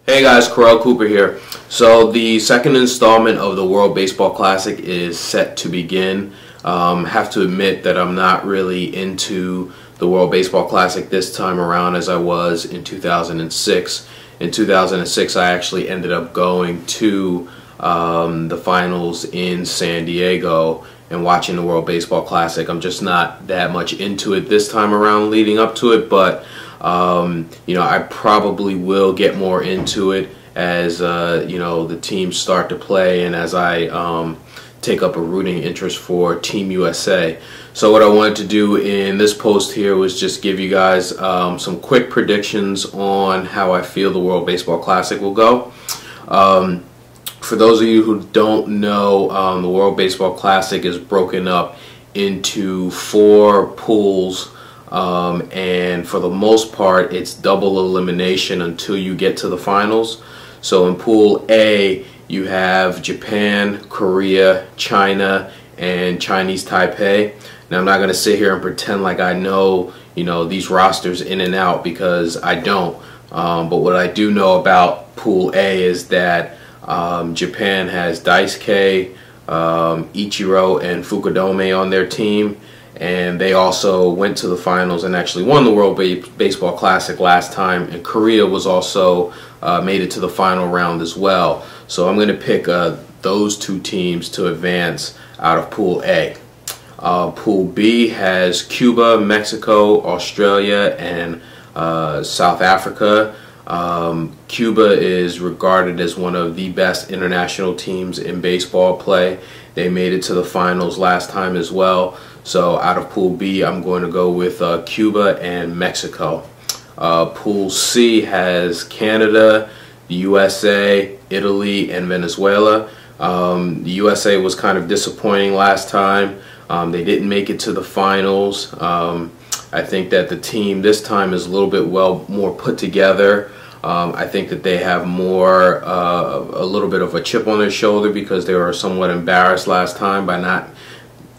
Hey guys, Corel Cooper here. So the second installment of the World Baseball Classic is set to begin. Have to admit that I'm not really into the World Baseball Classic this time around as I was in 2006. In 2006 I actually ended up going to the finals in San Diego and watching the World Baseball Classic. I'm just not that much into it this time around leading up to it, but you know, I probably will get more into it as you know, the teams start to play and as I take up a rooting interest for Team USA. So what I wanted to do in this post here was just give you guys some quick predictions on how I feel the World Baseball Classic will go. For those of you who don't know, the World Baseball Classic is broken up into 4 pools. And for the most part it's double elimination until you get to the finals. So in Pool A you have Japan, Korea, China, and Chinese Taipei. Now I'm not going to sit here and pretend like I know, you know, these rosters in and out, because I don't. But what I do know about Pool A is that Japan has Daisuke, Ichiro, and Fukudome on their team. And they also went to the finals and actually won the World Baseball Classic last time. And Korea was also made it to the final round as well. So I'm going to pick those 2 teams to advance out of Pool A. Pool B has Cuba, Mexico, Australia, and South Africa. Cuba is regarded as one of the best international teams in baseball play. They made it to the finals last time as well. So out of Pool B, I'm going to go with Cuba and Mexico. Pool C has Canada, the USA, Italy, and Venezuela. The USA was kind of disappointing last time. They didn't make it to the finals. I think that the team this time is a little bit more put together. I think that they have more, a little bit of a chip on their shoulder because they were somewhat embarrassed last time by not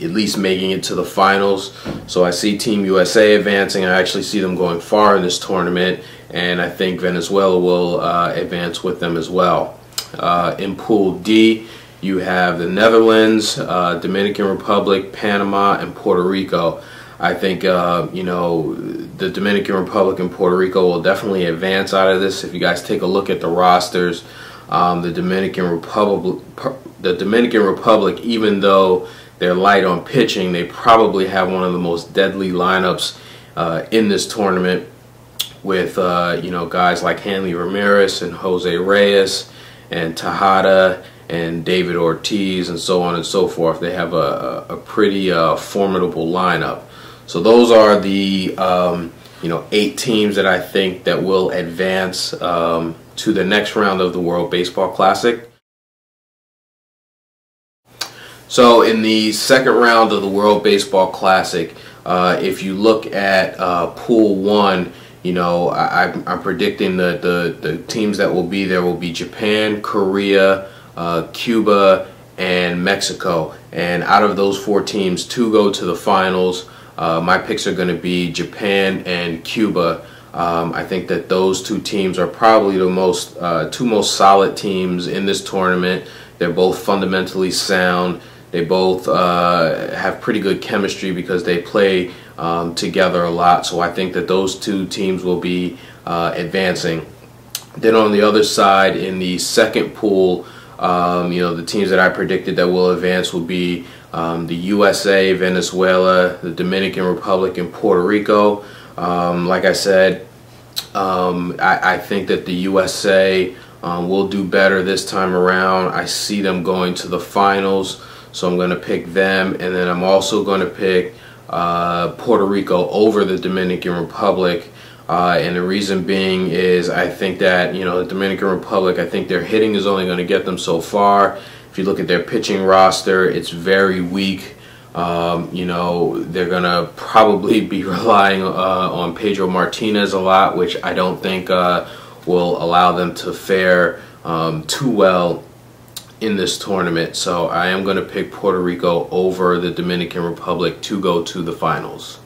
at least making it to the finals. So I see Team USA advancing. I actually see them going far in this tournament, and I think Venezuela will advance with them as well. In Pool D, you have the Netherlands, Dominican Republic, Panama, and Puerto Rico. I think you know, the Dominican Republic and Puerto Rico will definitely advance out of this. If you guys take a look at the rosters, the Dominican Republic, even though they're light on pitching, they probably have one of the most deadly lineups in this tournament, with you know, guys like Hanley Ramirez and Jose Reyes and Tejada and David Ortiz and so on and so forth. They have a pretty formidable lineup. So those are the you know, 8 teams that I think that will advance to the next round of the World Baseball Classic. So in the second round of the World Baseball Classic, if you look at Pool 1, you know, I'm predicting that the teams that will be there will be Japan, Korea, Cuba, and Mexico. And out of those 4 teams, 2 go to the finals. My picks are going to be Japan and Cuba. I think that those 2 teams are probably the 2 most solid teams in this tournament. They're both fundamentally sound. They both have pretty good chemistry because they play together a lot. So I think that those 2 teams will be advancing. Then on the other side, in the second pool, you know, the teams that I predicted that will advance will be the USA, Venezuela, the Dominican Republic, and Puerto Rico. Like I said, I think that the USA will do better this time around. I see them going to the finals. So I'm going to pick them, and then I'm also going to pick Puerto Rico over the Dominican Republic. And the reason being is I think that, you know, the Dominican Republic, I think their hitting is only going to get them so far. If you look at their pitching roster, it's very weak. You know, they're going to probably be relying on Pedro Martinez a lot, which I don't think will allow them to fare too well in this tournament. So I am going to pick Puerto Rico over the Dominican Republic to go to the finals.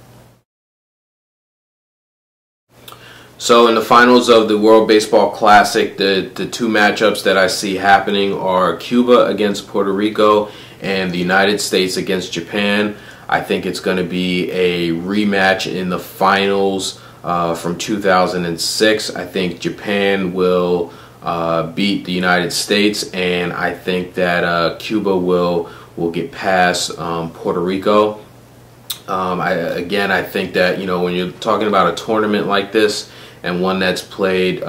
So in the finals of the World Baseball Classic, the two matchups that I see happening are Cuba against Puerto Rico and the United States against Japan. I think it's going to be a rematch in the finals from 2006. I think Japan will beat the United States, and I think that Cuba will get past Puerto Rico. I think that, you know, when you're talking about a tournament like this and one that's played,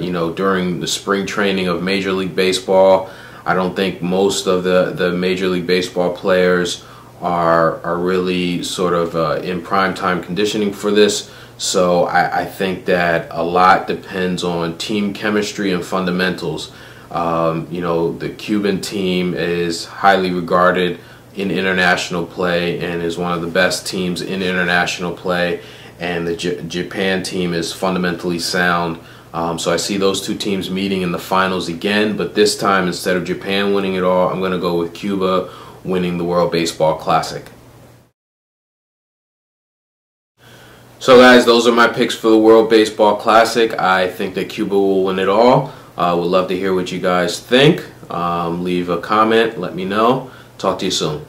you know, during the spring training of Major League Baseball, I don't think most of the Major League Baseball players are really sort of in prime time conditioning for this. So I think that a lot depends on team chemistry and fundamentals. You know, the Cuban team is highly regarded in international play and is one of the best teams in international play, and the Japan team is fundamentally sound. So I see those two teams meeting in the finals again, but this time, instead of Japan winning it all, I'm going to go with Cuba winning the World Baseball Classic. So guys, those are my picks for the World Baseball Classic. I think that Cuba will win it all. Would love to hear what you guys think. Leave a comment, let me know. Talk to you soon.